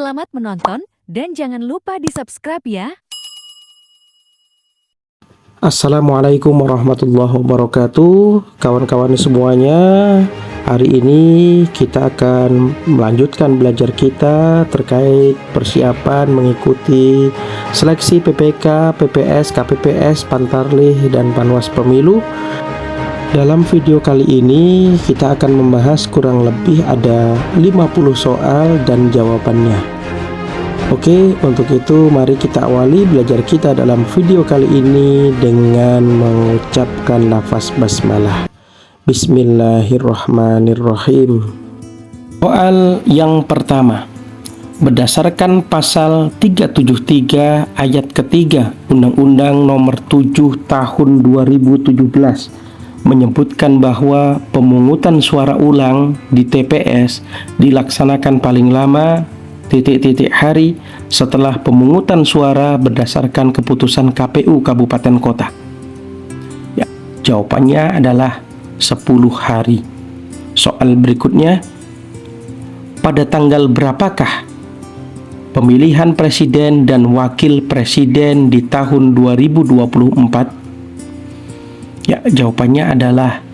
Selamat menonton dan jangan lupa di-subscribe ya. Assalamualaikum warahmatullahi wabarakatuh. Kawan-kawan semuanya, hari ini kita akan melanjutkan belajar kita terkait persiapan mengikuti seleksi PPK, PPS, KPPS, Pantarlih, dan Panwas Pemilu. Dalam video kali ini kita akan membahas kurang lebih ada 50 soal dan jawabannya. Oke, untuk itu mari kita awali belajar kita dalam video kali ini dengan mengucapkan lafaz basmalah. Bismillahirrahmanirrahim. Soal yang pertama. Berdasarkan pasal 373 ayat ketiga Undang-Undang Nomor 7 Tahun 2017 menyebutkan bahwa pemungutan suara ulang di TPS dilaksanakan paling lama hari setelah pemungutan suara berdasarkan keputusan KPU Kabupaten Kota. Ya, jawabannya adalah 10 hari. Soal berikutnya, pada tanggal berapakah pemilihan presiden dan wakil presiden di tahun 2024? Ya, jawabannya adalah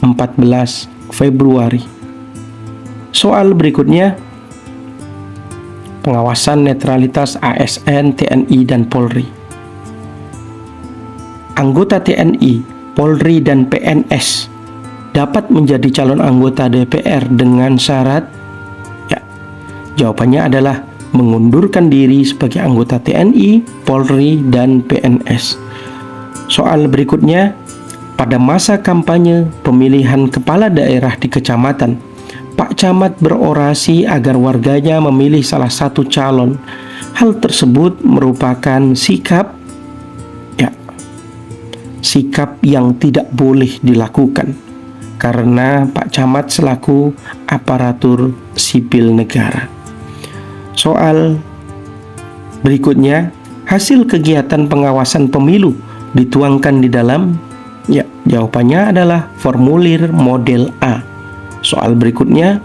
14 Februari. Soal berikutnya, pengawasan netralitas ASN, TNI, dan Polri. Anggota TNI, Polri, dan PNS dapat menjadi calon anggota DPR dengan syarat, ya, jawabannya adalah mengundurkan diri sebagai anggota TNI, Polri, dan PNS. Soal berikutnya, pada masa kampanye pemilihan kepala daerah di kecamatan, Pak Camat berorasi agar warganya memilih salah satu calon. Hal tersebut merupakan sikap yang tidak boleh dilakukan karena Pak Camat selaku aparatur sipil negara. Soal berikutnya, hasil kegiatan pengawasan pemilu dituangkan di dalam, ya, jawabannya adalah formulir model A. Soal berikutnya,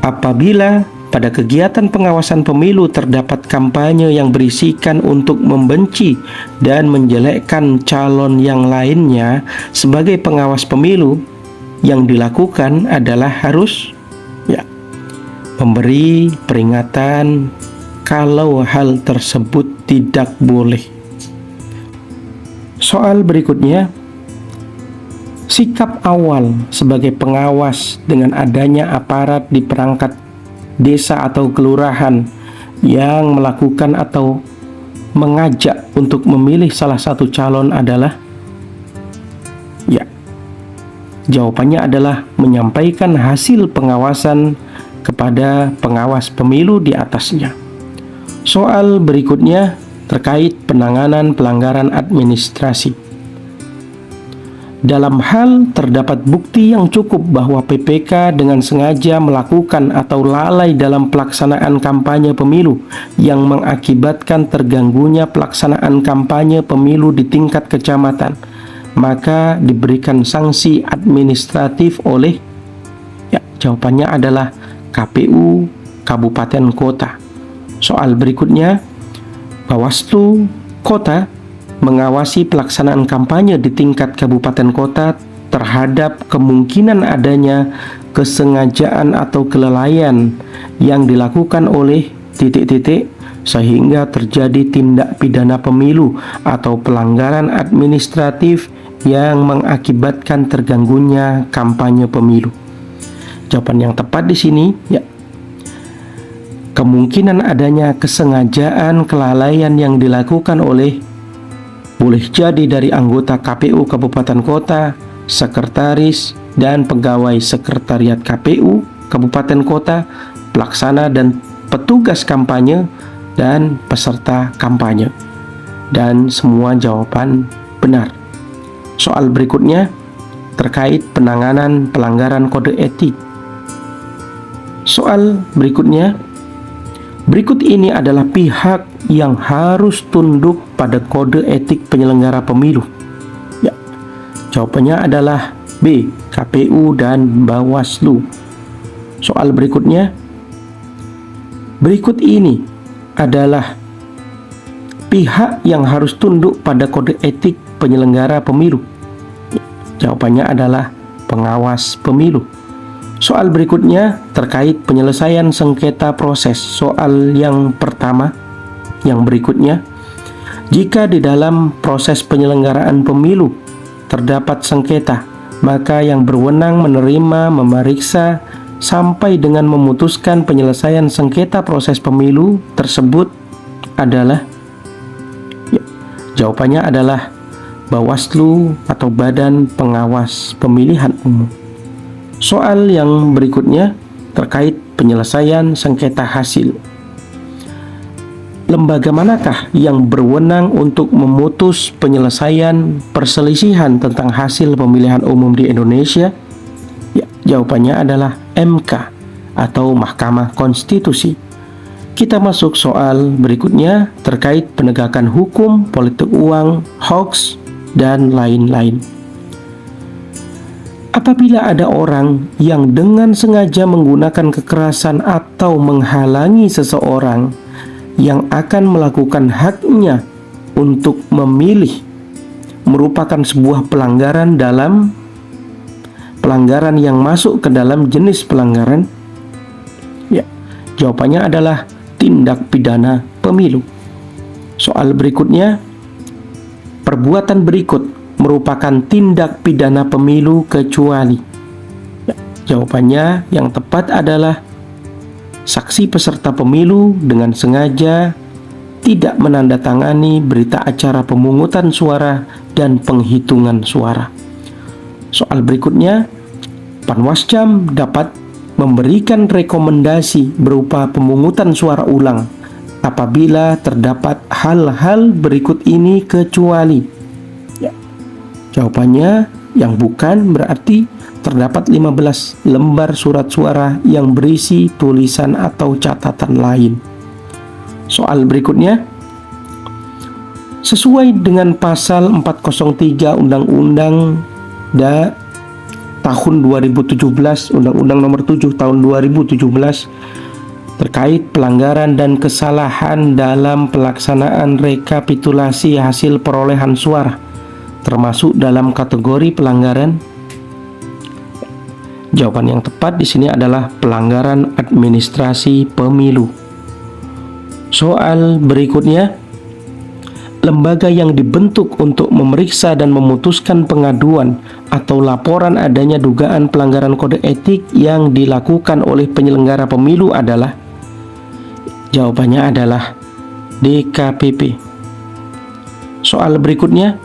apabila pada kegiatan pengawasan pemilu terdapat kampanye yang berisikan untuk membenci dan menjelekkan calon yang lainnya, sebagai pengawas pemilu yang dilakukan adalah harus, ya, memberi peringatan kalau hal tersebut tidak boleh. Soal berikutnya, sikap awal sebagai pengawas dengan adanya aparat di perangkat desa atau kelurahan yang melakukan atau mengajak untuk memilih salah satu calon adalah, ya, jawabannya adalah menyampaikan hasil pengawasan kepada pengawas pemilu di atasnya. Soal berikutnya terkait penanganan pelanggaran administrasi. Dalam hal terdapat bukti yang cukup bahwa PPK dengan sengaja melakukan atau lalai dalam pelaksanaan kampanye pemilu yang mengakibatkan terganggunya pelaksanaan kampanye pemilu di tingkat kecamatan, maka diberikan sanksi administratif oleh, ya, jawabannya adalah KPU Kabupaten Kota. Soal berikutnya, Bawaslu Kota mengawasi pelaksanaan kampanye di tingkat kabupaten kota terhadap kemungkinan adanya kesengajaan atau kelalaian yang dilakukan oleh sehingga terjadi tindak pidana pemilu atau pelanggaran administratif yang mengakibatkan terganggunya kampanye pemilu. Jawaban yang tepat di sini, ya, kemungkinan adanya kesengajaan kelalaian yang dilakukan oleh, boleh jadi dari anggota KPU Kabupaten Kota, sekretaris, dan pegawai sekretariat KPU Kabupaten Kota, pelaksana dan petugas kampanye, dan peserta kampanye. Dan semua jawaban benar. Soal berikutnya terkait penanganan pelanggaran kode etik. Soal berikutnya, berikut ini adalah pihak yang harus tunduk pada kode etik penyelenggara pemilu. Ya, jawabannya adalah B. KPU dan Bawaslu. Soal berikutnya, Berikut ini adalah pihak yang harus tunduk pada kode etik penyelenggara pemilu. Jawabannya adalah pengawas pemilu. Soal berikutnya terkait penyelesaian sengketa proses. Soal yang pertama, yang berikutnya, jika di dalam proses penyelenggaraan pemilu terdapat sengketa, maka yang berwenang menerima, memeriksa, sampai dengan memutuskan penyelesaian sengketa proses pemilu tersebut adalah, jawabannya adalah Bawaslu atau Badan Pengawas Pemilihan Umum. Soal yang berikutnya terkait penyelesaian sengketa hasil. Lembaga manakah yang berwenang untuk memutus penyelesaian perselisihan tentang hasil pemilihan umum di Indonesia? Jawabannya adalah MK atau Mahkamah Konstitusi. Kita masuk soal berikutnya terkait penegakan hukum, politik uang, hoax, dan lain-lain. Apabila ada orang yang dengan sengaja menggunakan kekerasan atau menghalangi seseorang yang akan melakukan haknya untuk memilih merupakan sebuah pelanggaran yang masuk ke dalam jenis pelanggaran, jawabannya adalah tindak pidana pemilu. Soal berikutnya, perbuatan berikut merupakan tindak pidana pemilu kecuali, jawabannya yang tepat adalah saksi peserta pemilu dengan sengaja tidak menandatangani berita acara pemungutan suara dan penghitungan suara. Soal berikutnya, Panwascam dapat memberikan rekomendasi berupa pemungutan suara ulang apabila terdapat hal-hal berikut ini kecuali, jawabannya yang bukan berarti terdapat 15 lembar surat suara yang berisi tulisan atau catatan lain. Soal berikutnya, sesuai dengan pasal 403 Undang-Undang tahun 2017, Undang-Undang Nomor 7 tahun 2017 terkait pelanggaran dan kesalahan dalam pelaksanaan rekapitulasi hasil perolehan suara, termasuk dalam kategori pelanggaran. Jawaban yang tepat di sini adalah pelanggaran administrasi pemilu. Soal berikutnya, lembaga yang dibentuk untuk memeriksa dan memutuskan pengaduan atau laporan adanya dugaan pelanggaran kode etik yang dilakukan oleh penyelenggara pemilu adalah, jawabannya adalah DKPP. Soal berikutnya,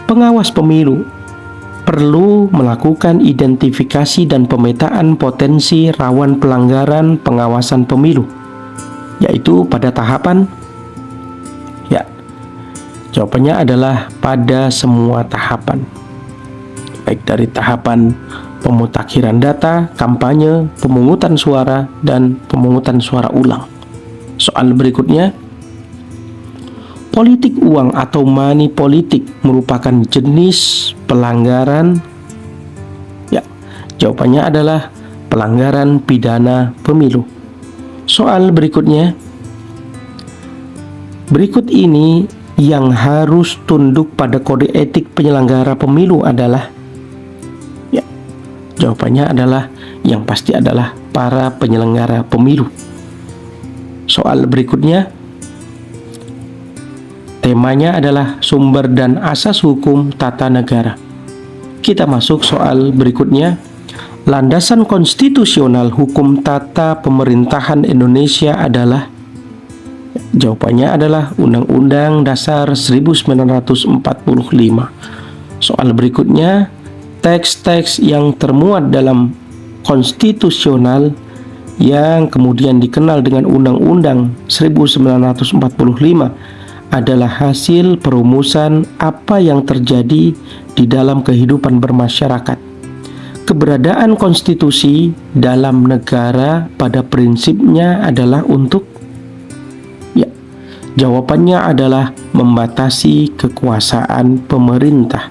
pengawas pemilu perlu melakukan identifikasi dan pemetaan potensi rawan pelanggaran pengawasan pemilu, yaitu pada tahapan, jawabannya adalah pada semua tahapan, baik dari tahapan pemutakhiran data, kampanye, pemungutan suara, dan pemungutan suara ulang. Soal berikutnya, politik uang atau money politik merupakan jenis pelanggaran, jawabannya adalah pelanggaran pidana pemilu. Soal berikutnya, berikut ini yang harus tunduk pada kode etik penyelenggara pemilu adalah, jawabannya adalah yang pasti adalah para penyelenggara pemilu. Soal berikutnya, temanya adalah sumber dan asas hukum tata negara. Kita masuk soal berikutnya, landasan konstitusional hukum tata pemerintahan Indonesia adalah, jawabannya adalah Undang-Undang Dasar 1945. Soal berikutnya, teks-teks yang termuat dalam konstitusional yang kemudian dikenal dengan Undang-Undang 1945 adalah hasil perumusan apa yang terjadi di dalam kehidupan bermasyarakat. Keberadaan konstitusi dalam negara pada prinsipnya adalah untuk, jawabannya adalah membatasi kekuasaan pemerintah.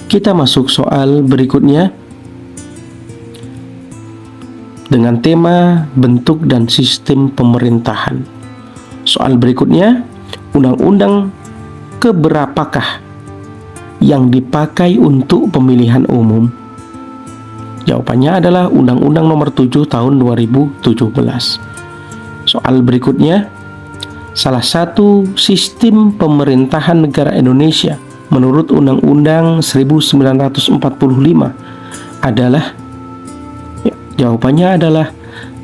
Kita masuk soal berikutnya. dengan tema bentuk dan sistem pemerintahan. Soal berikutnya, undang-undang keberapakah yang dipakai untuk pemilihan umum? Jawabannya adalah Undang-Undang Nomor 7 Tahun 2017. Soal berikutnya, salah satu sistem pemerintahan negara Indonesia menurut Undang-Undang 1945 adalah, jawabannya adalah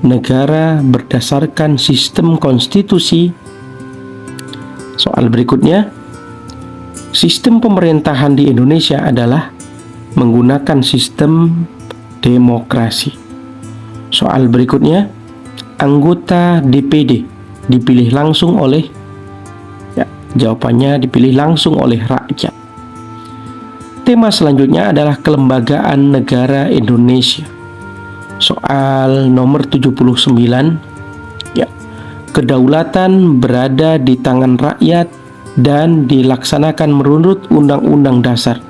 negara berdasarkan sistem konstitusi. Soal berikutnya, sistem pemerintahan di Indonesia adalah menggunakan sistem demokrasi. Soal berikutnya, anggota DPD dipilih langsung oleh, jawabannya dipilih langsung oleh rakyat. Tema selanjutnya adalah kelembagaan negara Indonesia. Soal nomor 79, kedaulatan berada di tangan rakyat dan dilaksanakan menurut Undang-Undang Dasar.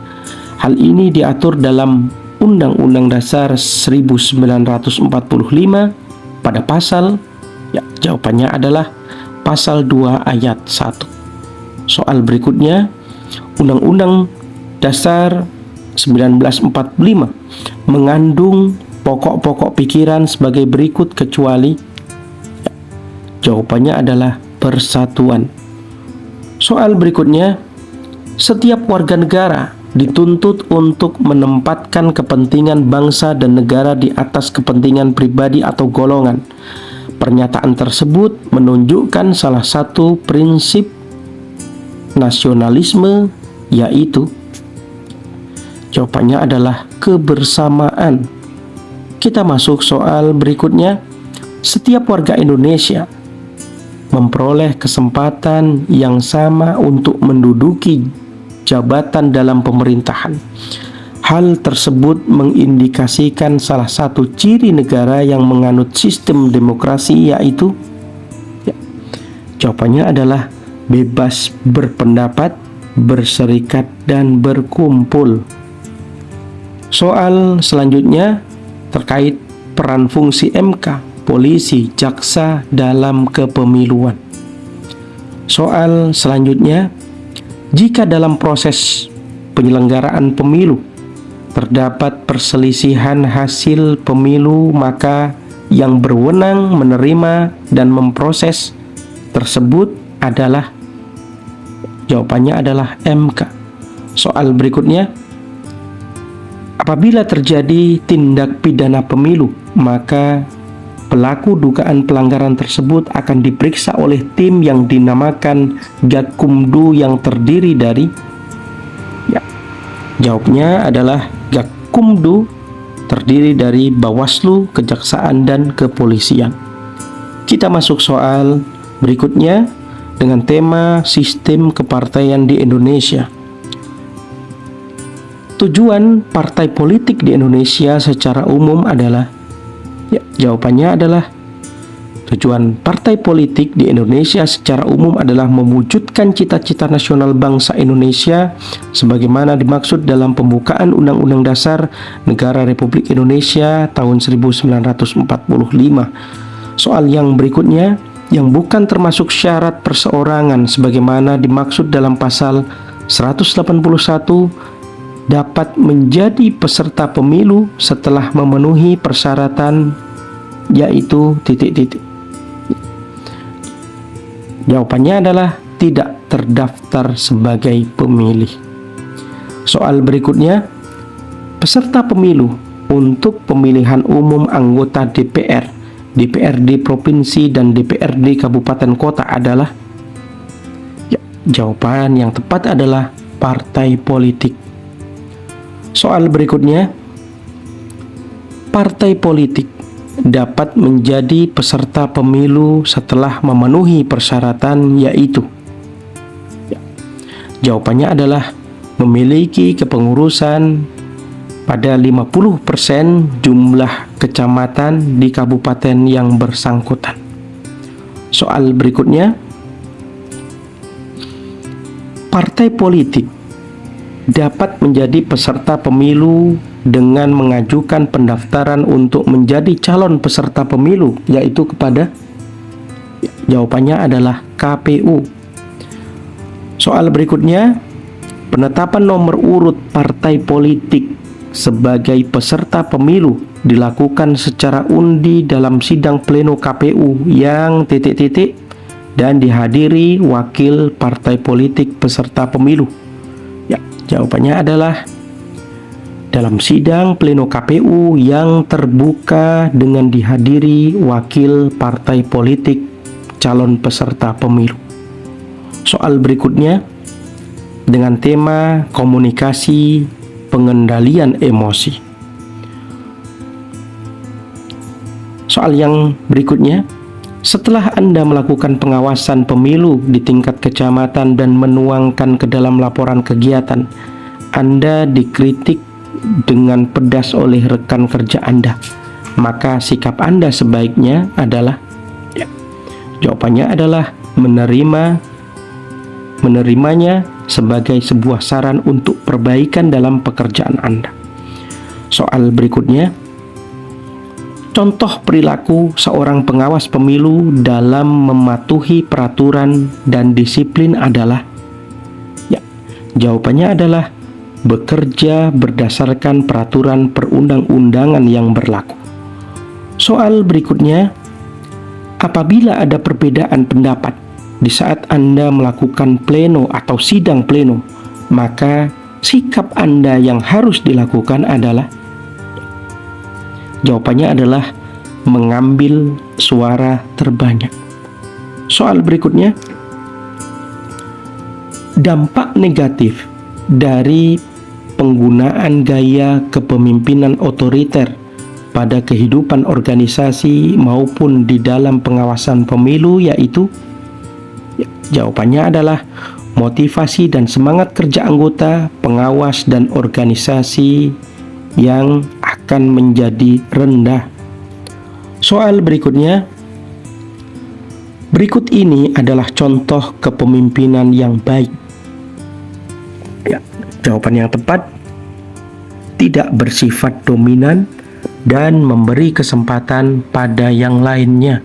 Hal ini diatur dalam Undang-Undang Dasar 1945 pada pasal, jawabannya adalah pasal 2 ayat 1. Soal berikutnya, Undang-Undang Dasar 1945 mengandung pokok-pokok pikiran sebagai berikut kecuali, jawabannya adalah persatuan. Soal berikutnya, setiap warga negara dituntut untuk menempatkan kepentingan bangsa dan negara di atas kepentingan pribadi atau golongan. Pernyataan tersebut menunjukkan salah satu prinsip nasionalisme, yaitu, jawabannya adalah kebersamaan. Kita masuk soal berikutnya. Setiap warga Indonesia memperoleh kesempatan yang sama untuk menduduki jabatan dalam pemerintahan. Hal tersebut mengindikasikan salah satu ciri negara yang menganut sistem demokrasi, yaitu, jawabannya adalah bebas berpendapat, berserikat, dan berkumpul. Soal selanjutnya terkait peran fungsi MK, polisi, jaksa dalam kepemiluan. Soal selanjutnya, jika dalam proses penyelenggaraan pemilu terdapat perselisihan hasil pemilu, maka yang berwenang menerima dan memproses tersebut adalah, jawabannya adalah MK. Soal berikutnya, apabila terjadi tindak pidana pemilu, maka pelaku dugaan pelanggaran tersebut akan diperiksa oleh tim yang dinamakan Gakumdu yang terdiri dari, jawabnya adalah Gakumdu terdiri dari Bawaslu, Kejaksaan, dan Kepolisian. Kita masuk soal berikutnya dengan tema sistem kepartaian di Indonesia. Tujuan partai politik di Indonesia secara umum adalah, jawabannya adalah tujuan partai politik di Indonesia secara umum adalah mewujudkan cita-cita nasional bangsa Indonesia sebagaimana dimaksud dalam pembukaan Undang-Undang Dasar Negara Republik Indonesia tahun 1945. Soal yang berikutnya, yang bukan termasuk syarat perseorangan sebagaimana dimaksud dalam pasal 181 dapat menjadi peserta pemilu setelah memenuhi persyaratan, yaitu titik-titik. Jawabannya adalah tidak terdaftar sebagai pemilih. Soal berikutnya, peserta pemilu untuk pemilihan umum anggota DPR, DPRD provinsi, dan DPRD kabupaten kota adalah, jawaban yang tepat adalah partai politik. Soal berikutnya, partai politik dapat menjadi peserta pemilu setelah memenuhi persyaratan, yaitu, jawabannya adalah memiliki kepengurusan pada 50% jumlah kecamatan di kabupaten yang bersangkutan. Soal berikutnya, partai politik dapat menjadi peserta pemilu dengan mengajukan pendaftaran untuk menjadi calon peserta pemilu, yaitu kepada? Jawabannya adalah KPU. Soal berikutnya, penetapan nomor urut partai politik sebagai peserta pemilu dilakukan secara undi dalam sidang pleno KPU yang dan dihadiri wakil partai politik peserta pemilu. Ya, jawabannya adalah dalam sidang pleno KPU yang terbuka dengan dihadiri wakil partai politik calon peserta pemilu. Soal berikutnya dengan tema komunikasi pengendalian emosi. Soal yang berikutnya, setelah Anda melakukan pengawasan pemilu di tingkat kecamatan dan menuangkan ke dalam laporan kegiatan, Anda dikritik dengan pedas oleh rekan kerja Anda, maka sikap Anda sebaiknya adalah? Jawabannya adalah menerimanya sebagai sebuah saran untuk perbaikan dalam pekerjaan Anda. Soal berikutnya, contoh perilaku seorang pengawas pemilu dalam mematuhi peraturan dan disiplin adalah? Jawabannya adalah bekerja berdasarkan peraturan perundang-undangan yang berlaku. Soal berikutnya, apabila ada perbedaan pendapat di saat Anda melakukan pleno atau sidang pleno, maka sikap Anda yang harus dilakukan adalah? Jawabannya adalah mengambil suara terbanyak. Soal berikutnya, dampak negatif dari penggunaan gaya kepemimpinan otoriter pada kehidupan organisasi maupun di dalam pengawasan pemilu yaitu? Jawabannya adalah motivasi dan semangat kerja anggota, pengawas, dan organisasi yang akan menjadi rendah. Soal berikutnya, berikut ini adalah contoh kepemimpinan yang baik. Jawaban yang tepat, tidak bersifat dominan dan memberi kesempatan pada yang lainnya.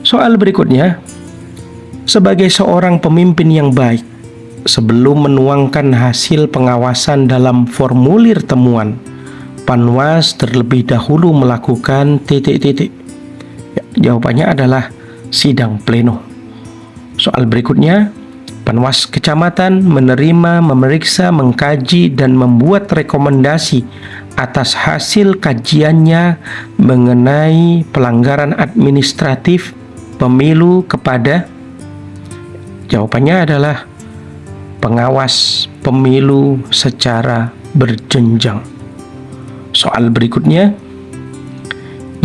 Soal berikutnya, sebagai seorang pemimpin yang baik, sebelum menuangkan hasil pengawasan dalam formulir temuan, Panwas terlebih dahulu melakukan Jawabannya adalah sidang pleno. Soal berikutnya, Panwas Kecamatan menerima, memeriksa, mengkaji, dan membuat rekomendasi atas hasil kajiannya mengenai pelanggaran administratif pemilu kepada? Jawabannya adalah pengawas pemilu secara berjenjang. Soal berikutnya,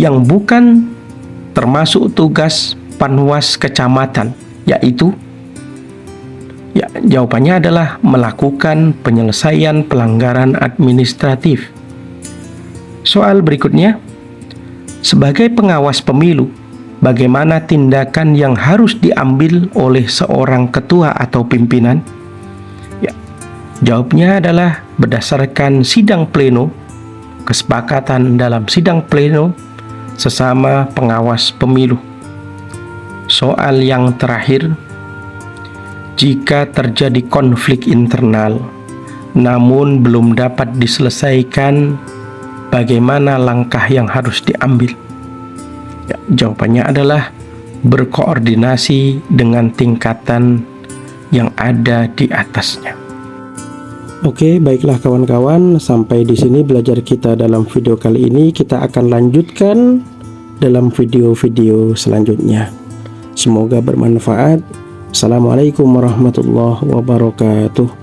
yang bukan termasuk tugas Panwas Kecamatan, yaitu? Jawabannya adalah melakukan penyelesaian pelanggaran administratif. Soal berikutnya, sebagai pengawas pemilu, bagaimana tindakan yang harus diambil oleh seorang ketua atau pimpinan? Jawabnya adalah berdasarkan sidang pleno, kesepakatan dalam sidang pleno sesama pengawas pemilu. Soal yang terakhir, jika terjadi konflik internal namun belum dapat diselesaikan, bagaimana langkah yang harus diambil? Jawabannya adalah berkoordinasi dengan tingkatan yang ada di atasnya. Oke, baiklah kawan-kawan, sampai di sini belajar kita dalam video kali ini. Kita akan lanjutkan dalam video-video selanjutnya. Semoga bermanfaat. Assalamualaikum warahmatullahi wabarakatuh.